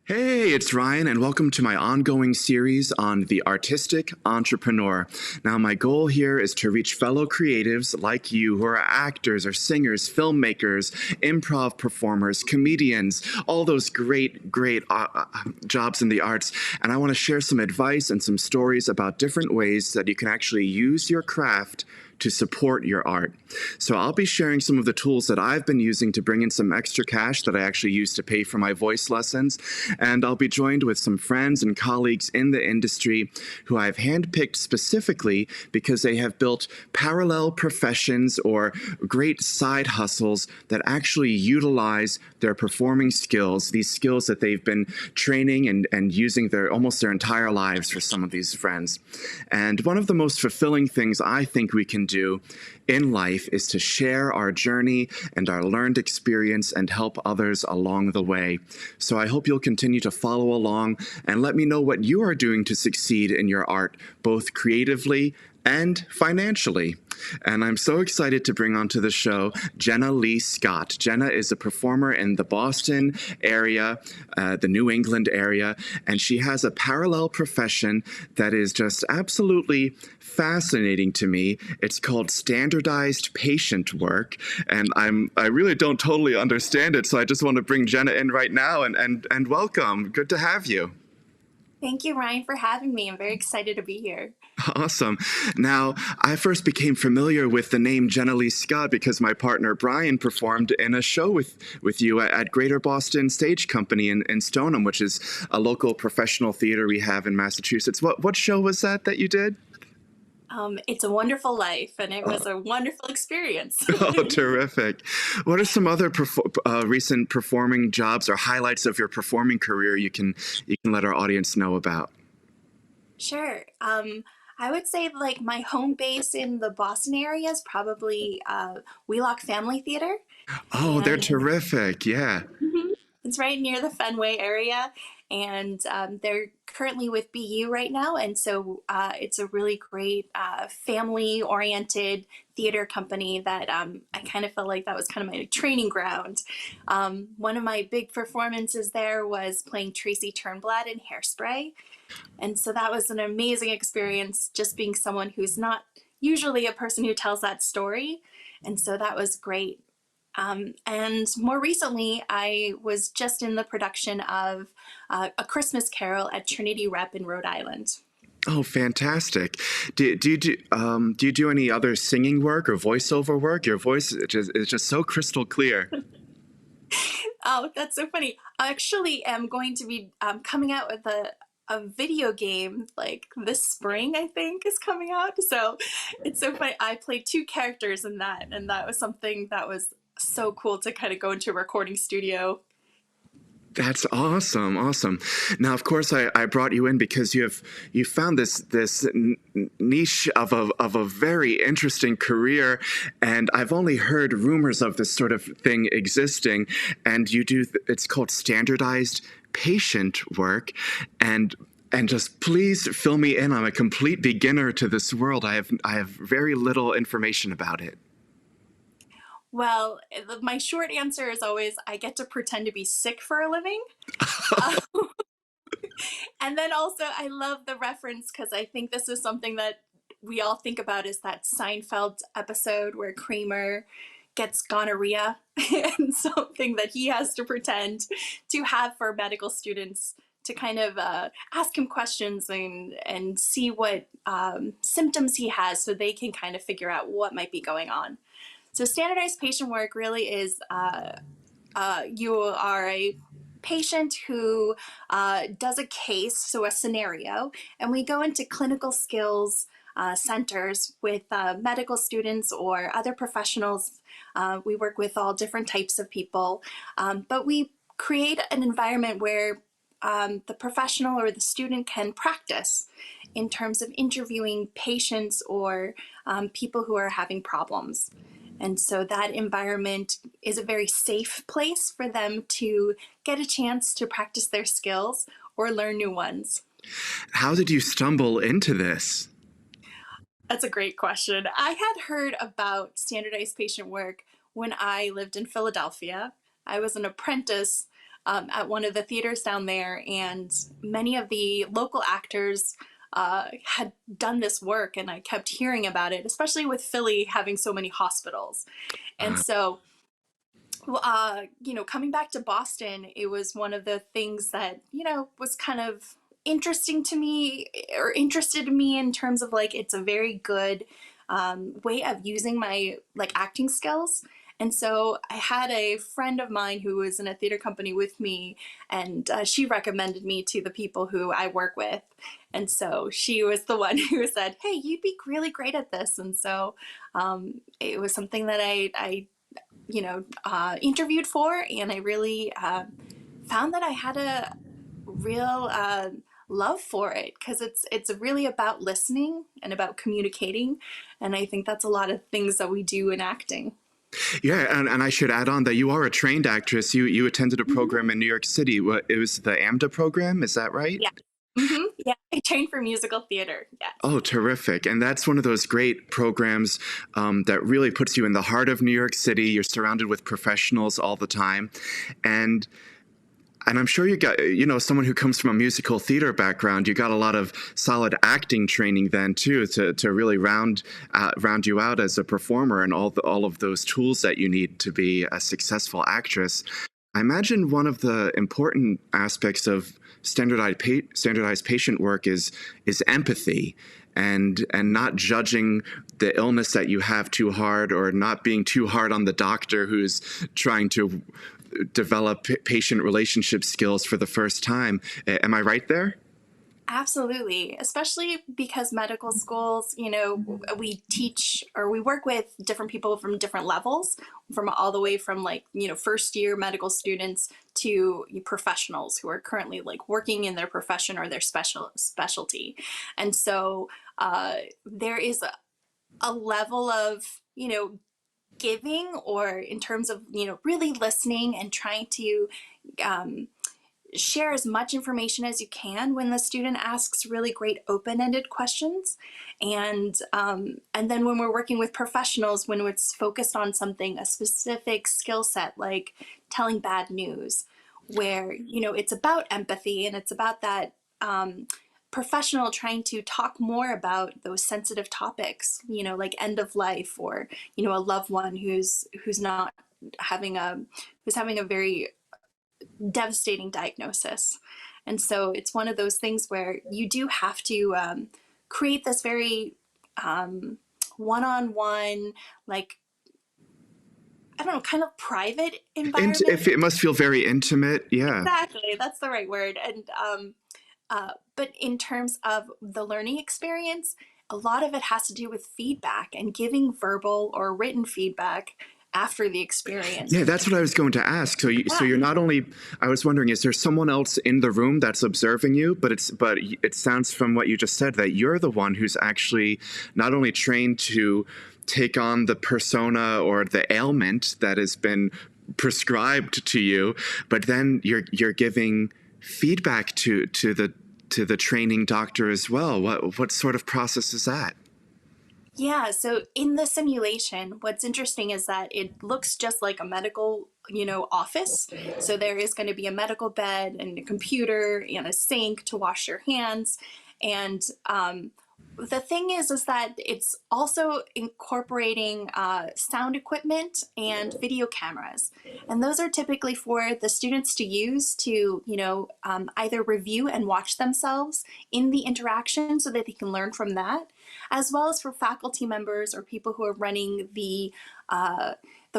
Hey, it's Ryan, and welcome to my ongoing series on the artistic entrepreneur. Now, my goal here is to reach fellow creatives like you who are actors or singers, filmmakers, improv performers, comedians, all those great jobs in the arts. And I want to share some advice and some stories about different ways that you can actually use your craft to support your art. So I'll be sharing some of the tools that I've been using to bring in some extra cash that I actually use to pay for my voice lessons. And I'll be joined with some friends and colleagues in the industry who I've handpicked specifically because they have built parallel professions or great side hustles that actually utilize their performing skills, these skills that they've been training and using almost their entire lives for some of these friends. And one of the most fulfilling things I think we can do in life is to share our journey and our learned experience and help others along the way. So I hope you'll continue to follow along and let me know what you are doing to succeed in your art, both creatively and financially. And I'm so excited to bring onto the show Jenna Lea Scott. Jenna is a performer in the Boston area, the New England area, and she has a parallel profession that is just absolutely fascinating to me. It's called standardized patient work, and I really don't totally understand it, so I just want to bring Jenna in right now and welcome. Good to have you. Thank you, Ryan, for having me. I'm very excited to be here. Awesome. Now, I first became familiar with the name Jenna Lea Scott because my partner Brian performed in a show with you at Greater Boston Stage Company in Stoneham, which is a local professional theater we have in Massachusetts. What show was that you did? It's a Wonderful Life, and it was a wonderful experience. Oh, terrific. What are some other recent performing jobs or highlights of your performing career you can let our audience know about? Sure. I would say like my home base in the Boston area is probably Wheelock Family Theater, Oh, they're and terrific. Yeah. Mhm. It's right near the Fenway area, and they're currently with BU right now, and so it's a really great family-oriented theater company that I kind of felt like that was kind of my training ground. One of my big performances there was playing Tracy Turnblad in Hairspray, and so that was an amazing experience, just being someone who's not usually a person who tells that story, and so that was great. And more recently, I was just in the production of A Christmas Carol at Trinity Rep in Rhode Island. Oh, fantastic. Do you do any other singing work or voiceover work? Your voice is just so crystal clear. Oh, that's so funny. I actually am going to be coming out with a video game like this spring, I think, is coming out. So it's so funny. I played two characters in that, and that was something that was so cool to kind of go into a recording studio. That's awesome, awesome. Now, of course, I brought you in because you found this niche of a very interesting career, and I've only heard rumors of this sort of thing existing. And it's called standardized patient work, and just please fill me in. I'm a complete beginner to this world. I have very little information about it. Well, my short answer is always I get to pretend to be sick for a living. Uh, and then also, I love the reference because I think this is something that we all think about is that Seinfeld episode where Kramer gets gonorrhea and something that he has to pretend to have for medical students to kind of ask him questions and see what symptoms he has so they can kind of figure out what might be going on. So standardized patient work really is you are a patient who does a case, so a scenario, and we go into clinical skills centers with medical students or other professionals. We work with all different types of people, but we create an environment where the professional or the student can practice in terms of interviewing patients or people who are having problems. And so that environment is a very safe place for them to get a chance to practice their skills or learn new ones. How did you stumble into this? That's a great question. I had heard about standardized patient work when I lived in Philadelphia. I was an apprentice at one of the theaters down there, and many of the local actors had done this work, and I kept hearing about it, especially with Philly having so many hospitals. And Uh, so coming back to Boston, it was one of the things that, was kind of interesting to me, or interested me, in terms of like, it's a very good way of using my like acting skills. And so I had a friend of mine who was in a theater company with me, and she recommended me to the people who I work with. And so she was the one who said, "Hey, you'd be really great at this." And so it was something that I interviewed for, and I really found that I had a real love for it, because it's really about listening and about communicating, and I think that's a lot of things that we do in acting. yeah, and I should add on that you are a trained actress. You attended a Mhm. program in New York City. It was the AMDA program, is that right? Yeah. Yeah, I trained for musical theater. Yes. Oh, terrific. And that's one of those great programs that really puts you in the heart of New York City. You're surrounded with professionals all the time. And and I'm sure you got, someone who comes from a musical theater background, you got a lot of solid acting training then too, to really round you out as a performer, and all of those tools that you need to be a successful actress. I imagine one of the important aspects of standardized patient work is empathy, and not judging the illness that you have too hard, or not being too hard on the doctor who's trying to develop patient relationship skills for the first time. Am I right there? Absolutely, especially because medical schools, we teach, or we work with different people from different levels, from all the way from like, first year medical students to professionals who are currently like working in their profession or their specialty. And so there is a level of, giving, or in terms of, really listening and trying to um, share as much information as you can when the student asks really great open-ended questions. And then when we're working with professionals, when it's focused on something, a specific skill set, like telling bad news, where it's about empathy, and it's about that professional trying to talk more about those sensitive topics, like end of life, or a loved one who's not having a who's having a very devastating diagnosis. And so it's one of those things where you do have to create this very one-on-one, like, I don't know, kind of private And environment. if it must feel very intimate, yeah. Exactly, that's the right word. And but in terms of the learning experience, a lot of it has to do with feedback and giving verbal or written feedback after the experience. Yeah, that's what I was going to ask. So Yeah. you're not only. I was wondering, is there someone else in the room that's observing you? But it sounds from what you just said that you're the one who's actually not only trained to take on the persona or the ailment that has been prescribed to you, but then you're giving feedback to the training doctor as well. What sort of process is that? Yeah, so in the simulation, what's interesting is that it looks just like a medical, office. So there is going to be a medical bed and a computer and a sink to wash your hands. And the thing is that it's also incorporating sound equipment and video cameras. And those are typically for the students to use to, either review and watch themselves in the interaction so that they can learn from that, as well as for faculty members or people who are running the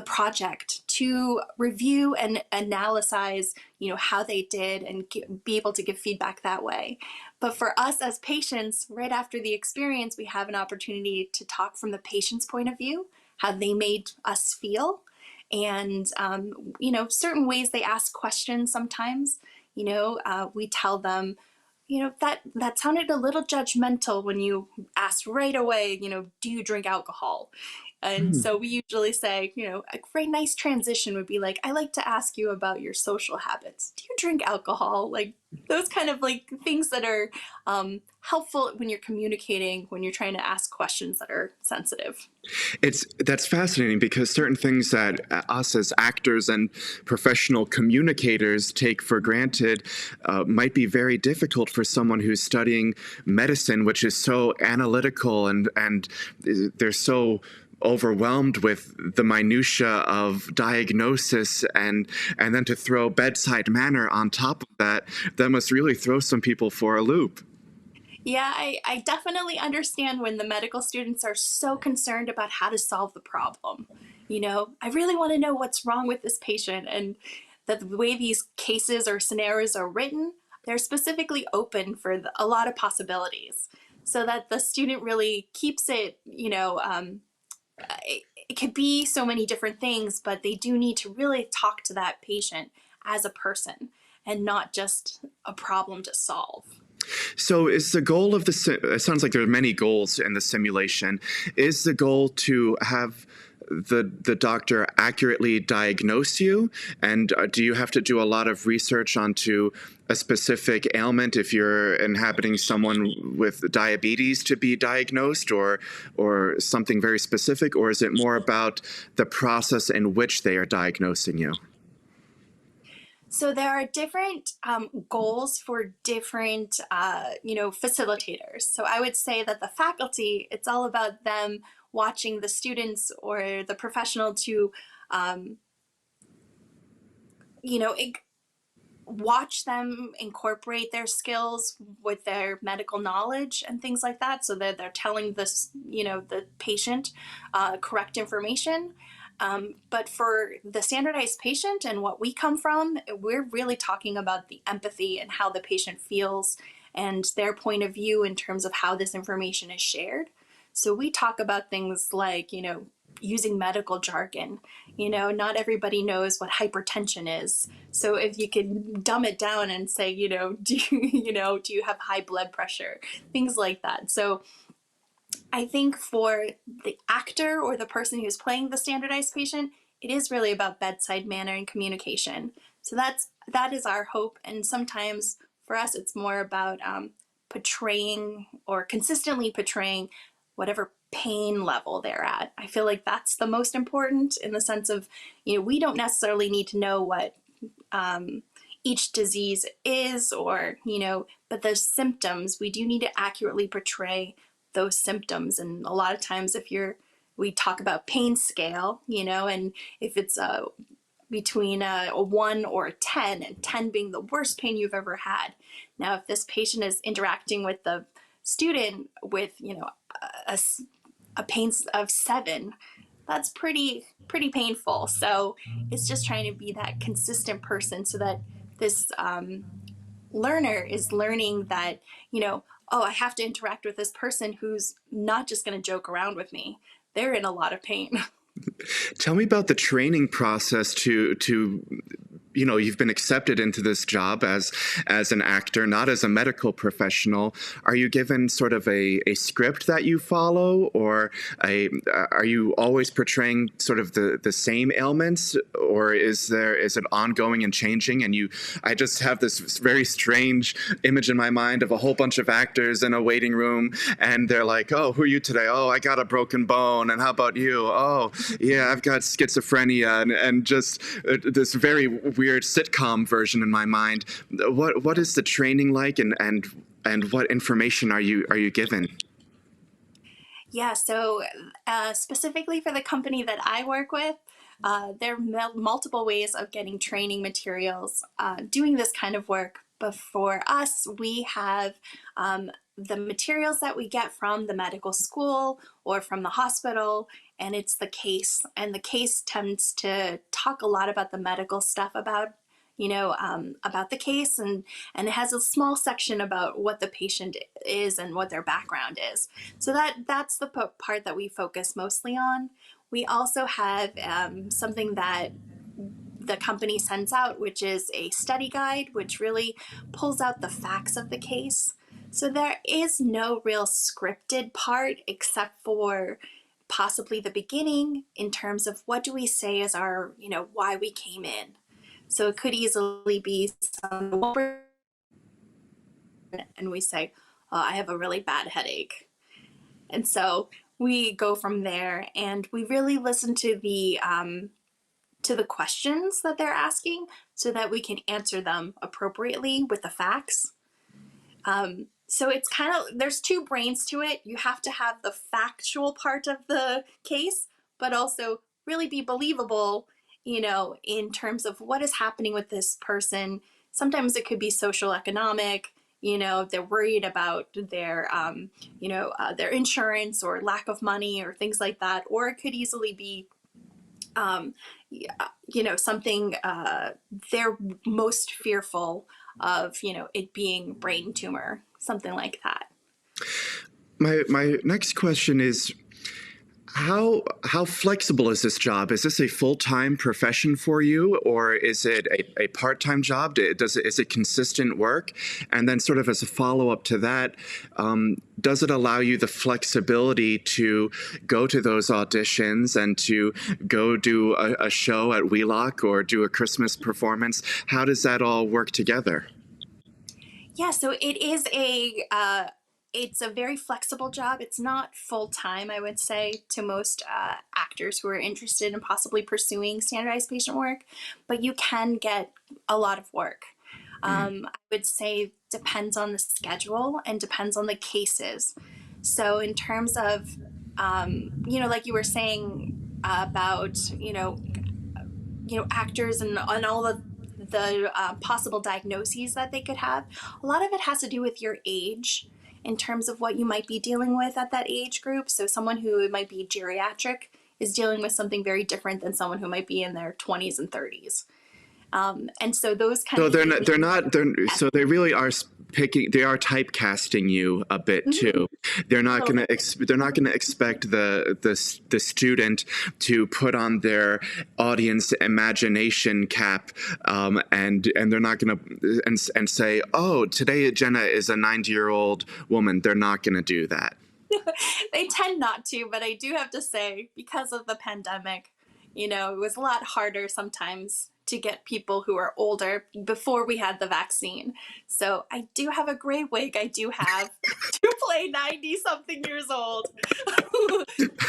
project to review and analyze, how they did, and be able to give feedback that way. But for us as patients, right after the experience, we have an opportunity to talk from the patient's point of view, how they made us feel, and certain ways they ask questions sometimes. We tell them, that sounded a little judgmental when you asked right away, do you drink alcohol? And so we usually say, a very nice transition would be like, I like to ask you about your social habits. Do you drink alcohol? Like those kind of like things that are helpful when you're communicating, when you're trying to ask questions that are sensitive. That's fascinating because certain things that us as actors and professional communicators take for granted might be very difficult for someone who's studying medicine, which is so analytical and they're so overwhelmed with the minutia of diagnosis and then to throw bedside manner on top of that, that must really throw some people for a loop. Yeah, I definitely understand when the medical students are so concerned about how to solve the problem. I really want to know what's wrong with this patient. And the way these cases or scenarios are written, they're specifically open for a lot of possibilities so that the student really keeps it, it could be so many different things, but they do need to really talk to that patient as a person and not just a problem to solve. So, is the goal of it sounds like there are many goals in the simulation. Is the goal to have the doctor accurately diagnose you? And do you have to do a lot of research onto a specific ailment if you're inhabiting someone with diabetes to be diagnosed or something very specific? Or is it more about the process in which they are diagnosing you? So there are different goals for different, facilitators. So I would say that the faculty, it's all about them watching the students or the professional to, um, you know, watch them incorporate their skills with their medical knowledge and things like that, so that they're telling this, the patient correct information. But for the standardized patient and what we come from, we're really talking about the empathy and how the patient feels and their point of view in terms of how this information is shared. So we talk about things like, using medical jargon. Not everybody knows what hypertension is. So if you could dumb it down and say, do you have high blood pressure? Things like that. So I think for the actor or the person who's playing the standardized patient, it is really about bedside manner and communication. So that is our hope. And sometimes for us, it's more about portraying or consistently portraying whatever pain level they're at. I feel like that's the most important in the sense of, we don't necessarily need to know what each disease is or, but the symptoms, we do need to accurately portray those symptoms. And a lot of times we talk about pain scale, and if it's between a 1 or a 10, and 10 being the worst pain you've ever had. Now, if this patient is interacting with the student with, a, a pain of 7, that's pretty painful. So it's just trying to be that consistent person so that this learner is learning that, oh, I have to interact with this person who's not just going to joke around with me. They're in a lot of pain. Tell me about the training process to you've been accepted into this job as an actor, not as a medical professional. Are you given sort of a script that you follow, or are you always portraying sort of the same ailments, or is it ongoing and changing? And I just have this very strange image in my mind of a whole bunch of actors in a waiting room, and they're like, "Oh, who are you today? Oh, I got a broken bone, and how about you? Oh, yeah, I've got schizophrenia," and just this very weird sitcom version in my mind. What is the training like, and what information are you given? Yeah, so specifically for the company that I work with, there are multiple ways of getting training materials doing this kind of work. But for us, we have the materials that we get from the medical school or from the hospital, and it's the case. And the case tends to talk a lot about the medical stuff about the case, and it has a small section about what the patient is and what their background is. So that's the part that we focus mostly on. We also have something that the company sends out, which is a study guide, which really pulls out the facts of the case. So there is no real scripted part except for possibly the beginning in terms of what do we say is our, why we came in. So it could easily be some, and we say, oh, I have a really bad headache. And so we go from there, and we really listen to the questions that they're asking so that we can answer them appropriately with the facts. So it's kind of, there's two brains to it. You have to have the factual part of the case, but also really be believable, in terms of what is happening with this person. Sometimes it could be social economic, they're worried about their insurance or lack of money or things like that. Or it could easily be, something they're most fearful of, it being brain tumor, something like that. My next question is, how flexible is this job? Is this a full-time profession for you, or is it a part-time job? Is it consistent work? And then sort of as a follow-up to that, does it allow you the flexibility to go to those auditions and to go do a show at Wheelock or do a Christmas performance? How does that all work together? Yeah, so it's a very flexible job. It's not full time, I would say, to most actors who are interested in possibly pursuing standardized patient work, but you can get a lot of work. I would say depends on the schedule and depends on the cases. So in terms of, like you were saying about, actors and all the possible diagnoses that they could have, a lot of it has to do with your age in terms of what you might be dealing with at that age group. So someone who might be geriatric is dealing with something very different than someone who might be in their 20s and 30s. And so those kind So of so they really are they are typecasting you a bit too. They're not going to they're not going to expect the student to put on their audience imagination cap, and they're not going to and say, oh, today Jenna is a 90-year-old woman. They're not going to do that. They tend not to, but I do have to say, because of the pandemic, it was a lot harder sometimes to get people who are older before we had the vaccine. So I do have a gray wig. I do have to play 90 something years old.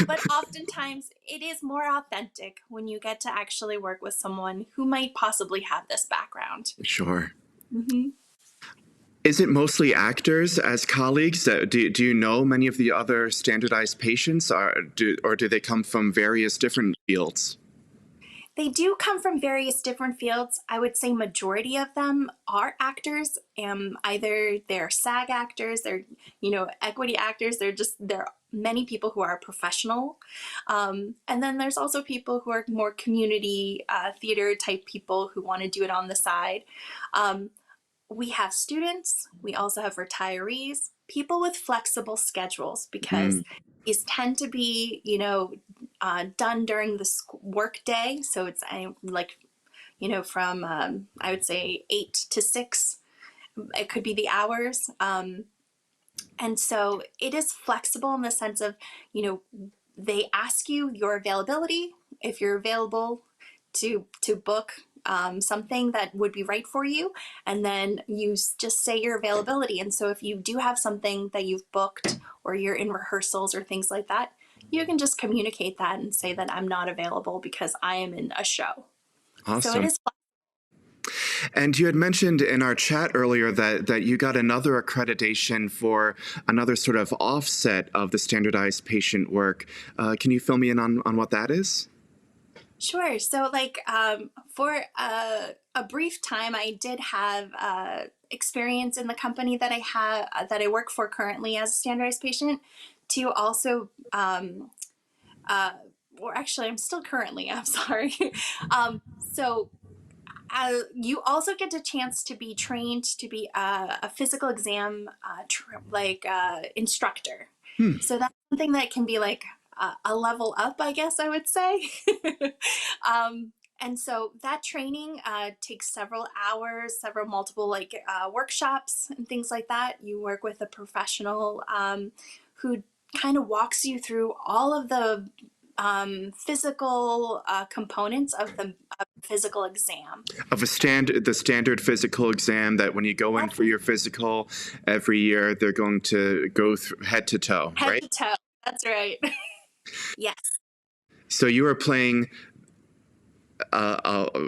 But oftentimes it is more authentic when you get to actually work with someone who might possibly have this background. Sure. Mm-hmm. Is it mostly actors as colleagues? Do you know many of the other standardized patients, or do they come from various different fields? They do come from various different fields. I would say majority of them are actors. Either they're SAG actors, they're equity actors. There are many people who are professional, and then there's also people who are more community theater type people who want to do it on the side. We have students. We also have retirees, people with flexible schedules, because these tend to be, done during the work day. So it's from, I would say 8 to 6. It could be the hours. And so it is flexible in the sense of, they ask you your availability, if you're available to book something that would be right for you, and then you just say your availability. And so if you do have something that you've booked or you're in rehearsals or things like that, you can just communicate that and say that I'm not available because I am in a show. Awesome. So it is flexible. And you had mentioned in our chat earlier that you got another accreditation for another sort of offset of the standardized patient work. Can you fill me in on what that is? Sure. So for a brief time, I did have experience in the company that I work for currently as a standardized patient, to also, or actually I'm still currently, I'm sorry. So you also get a chance to be trained to be a physical exam instructor. So that's something that can be like a level up, I guess I would say. And so that training takes several hours, multiple workshops and things like that. You work with a professional who kind of walks you through all of the physical components of the physical exam. Of the standard physical exam that when you go in for your physical every year, they're going to go through head to toe, Head right? to toe. That's right. Yes. So you are playing.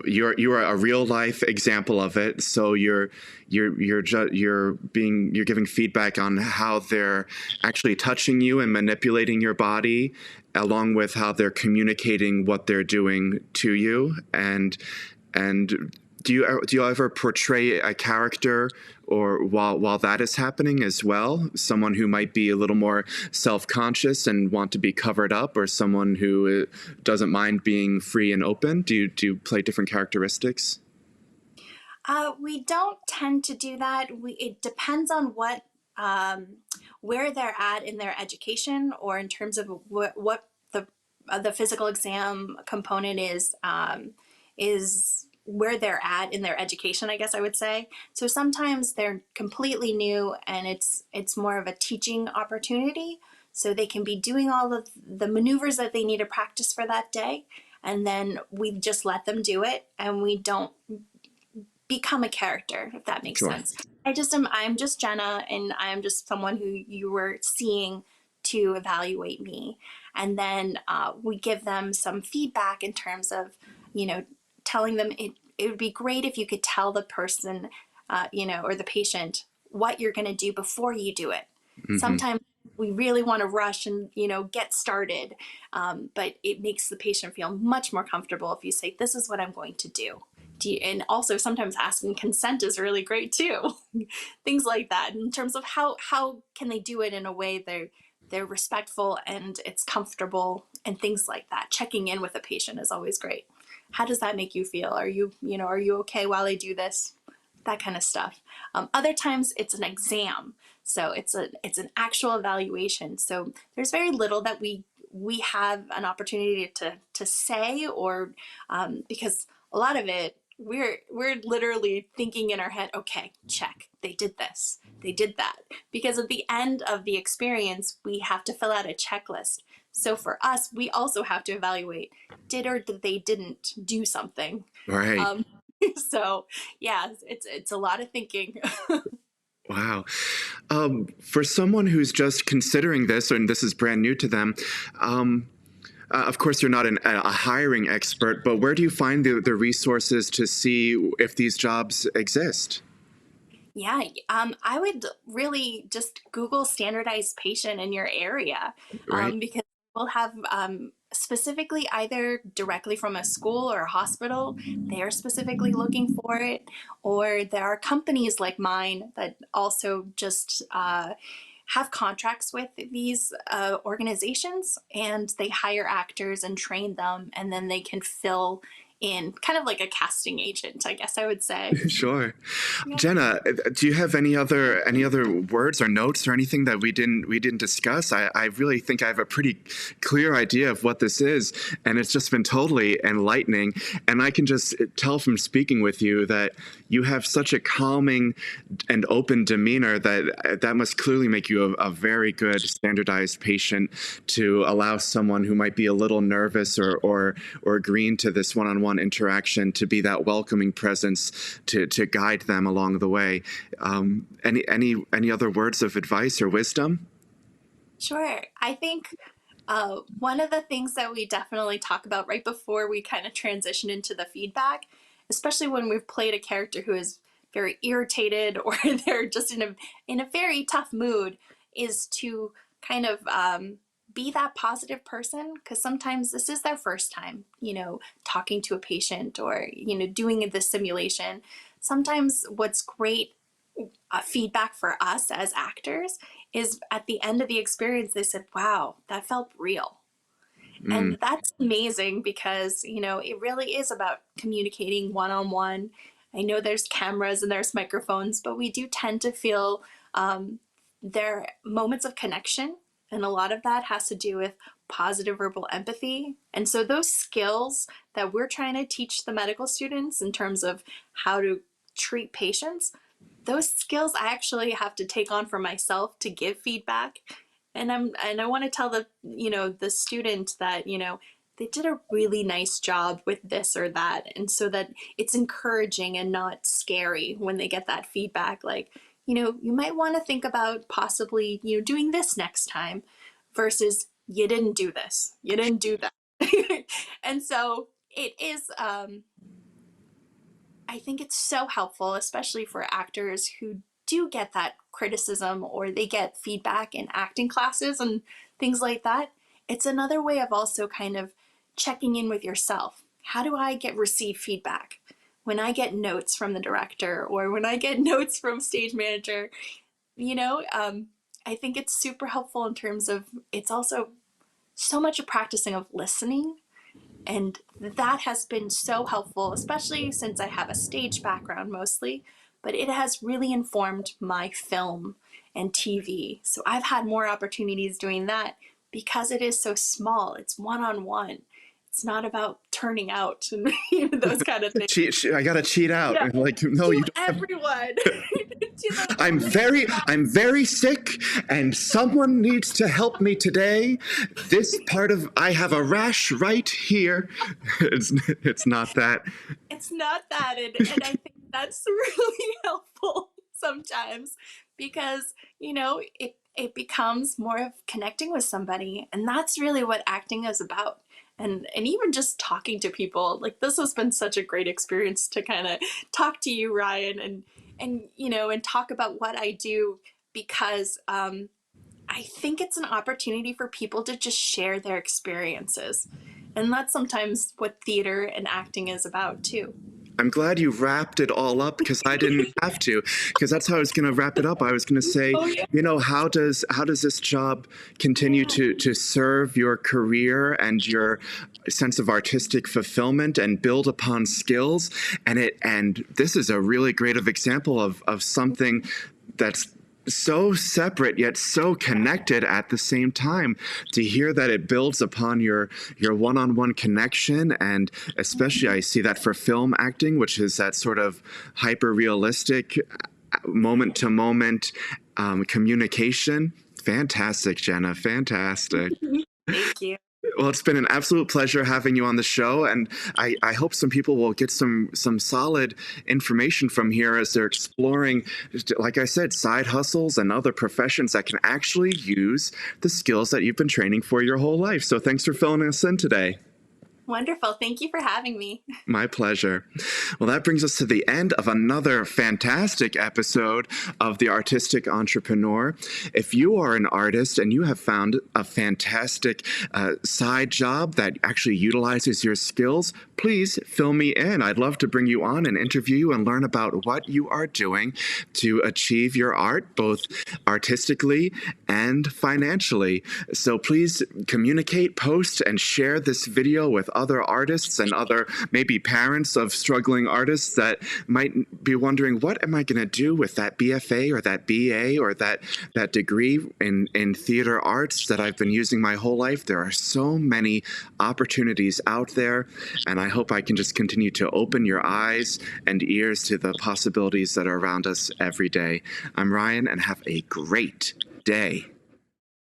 You're a real life example of it. So you're giving feedback on how they're actually touching you and manipulating your body, along with how they're communicating what they're doing to you. And do you ever portray a character or while that is happening as well? Someone who might be a little more self-conscious and want to be covered up, or someone who doesn't mind being free and open? Do you play different characteristics? We don't tend to do that. It depends on um, where they're at in their education, or in terms of what the physical exam component is where they're at in their education, I guess I would say. So sometimes they're completely new, and it's more of a teaching opportunity. So they can be doing all of the maneuvers that they need to practice for that day, and then we just let them do it, and we don't become a character, if that makes Sure. sense. I'm just Jenna, and I'm just someone who you were seeing to evaluate me. And then we give them some feedback in terms of, telling them it would be great if you could tell the person, or the patient, what you're going to do before you do it. Mm-hmm. Sometimes we really want to rush and, get started, but it makes the patient feel much more comfortable if you say, this is what I'm going to do. And also sometimes asking consent is really great too. Things like that, in terms of how can they do it in a way they're respectful and it's comfortable, and things like that. Checking in with a patient is always great. How does that make you feel? Are you okay while I do this? That kind of stuff. Other times it's an exam, so it's an actual evaluation. So there's very little that we have an opportunity to say, or because a lot of it, we're literally thinking in our head, okay, check, they did this, they did that, because at the end of the experience we have to fill out a checklist. So for us, we also have to evaluate, did or did they didn't do something. Right. um, so yeah, it's a lot of thinking. Wow. For someone who's just considering this, and this is brand new to them, of course, you're not a hiring expert, but where do you find the resources to see if these jobs exist? Yeah, I would really just Google standardized patient in your area, Right? because we'll have specifically either directly from a school or a hospital, they are specifically looking for it, or there are companies like mine that also just have contracts with these organizations, and they hire actors and train them, and then they can fill in, kind of like a casting agent, I guess I would say. Sure. Yeah. Jenna, do you have any other words or notes or anything that we didn't discuss? I really think I have a pretty clear idea of what this is, and it's just been totally enlightening. And I can just tell from speaking with you that you have such a calming and open demeanor that must clearly make you a very good standardized patient to allow someone who might be a little nervous or green to this one-on-one interaction to be that welcoming presence to guide them along the way. Any other words of advice or wisdom? Sure. I think one of the things that we definitely talk about right before we kind of transition into the feedback, especially when we've played a character who is very irritated, or they're just in a very tough mood, is to kind of be that positive person, because sometimes this is their first time, talking to a patient, or doing this simulation. Sometimes what's great feedback for us as actors is, at the end of the experience, they said, wow, that felt real. Mm, And that's amazing, because, it really is about communicating one on one. I know there's cameras and there's microphones, but we do tend to feel there are moments of connection. And a lot of that has to do with positive verbal empathy. And so those skills that we're trying to teach the medical students in terms of how to treat patients, those skills I actually have to take on for myself to give feedback. And I want to tell the student that, they did a really nice job with this or that, and so that it's encouraging and not scary when they get that feedback, like, you might want to think about possibly, doing this next time, versus you didn't do this, you didn't do that. And so it is, I think it's so helpful, especially for actors who do get that criticism or they get feedback in acting classes and things like that. It's another way of also kind of checking in with yourself. How do I receive feedback? When I get notes from the director or when I get notes from stage manager, you know, um, I think it's super helpful in terms of it's also so much a practicing of listening, and that has been so helpful, especially since I have a stage background mostly, but it has really informed my film and TV. So I've had more opportunities doing that because it is so small. It's one on one. It's not about turning out and those kind of things. I gotta cheat out. Yeah. Like, no, you To don't. everyone. I'm very sick, and someone needs to help me today. I have a rash right here. It's not that. It's not that, and I think that's really helpful sometimes because it becomes more of connecting with somebody, and that's really what acting is about. And even just talking to people, like, this has been such a great experience to kind of talk to you, Ryan, and talk about what I do, because I think it's an opportunity for people to just share their experiences. And that's sometimes what theater and acting is about too. I'm glad you wrapped it all up because I didn't have to, because that's how I was going to wrap it up. I was going to say, Oh yeah. How does this job continue to serve your career and your sense of artistic fulfillment and build upon skills? And this is a really great example of something that's so separate yet so connected at the same time. To hear that it builds upon your one-on-one connection, and especially I see that for film acting, which is that sort of hyper realistic moment to moment communication. Fantastic, Jenna, fantastic. Thank you. Well, it's been an absolute pleasure having you on the show, and I hope some people will get some solid information from here as they're exploring, like I said, side hustles and other professions that can actually use the skills that you've been training for your whole life. So thanks for filling us in today. Wonderful. Thank you for having me. My pleasure. Well, that brings us to the end of another fantastic episode of The Artistic Entrepreneur. If you are an artist and you have found a fantastic side job that actually utilizes your skills, please fill me in. I'd love to bring you on and interview you and learn about what you are doing to achieve your art, both artistically and financially. So please communicate, post, and share this video with other artists and other maybe parents of struggling artists that might be wondering, what am I going to do with that BFA or that BA or that degree in theater arts that I've been using my whole life? There are so many opportunities out there, and I hope I can just continue to open your eyes and ears to the possibilities that are around us every day. I'm Ryan, and have a great day.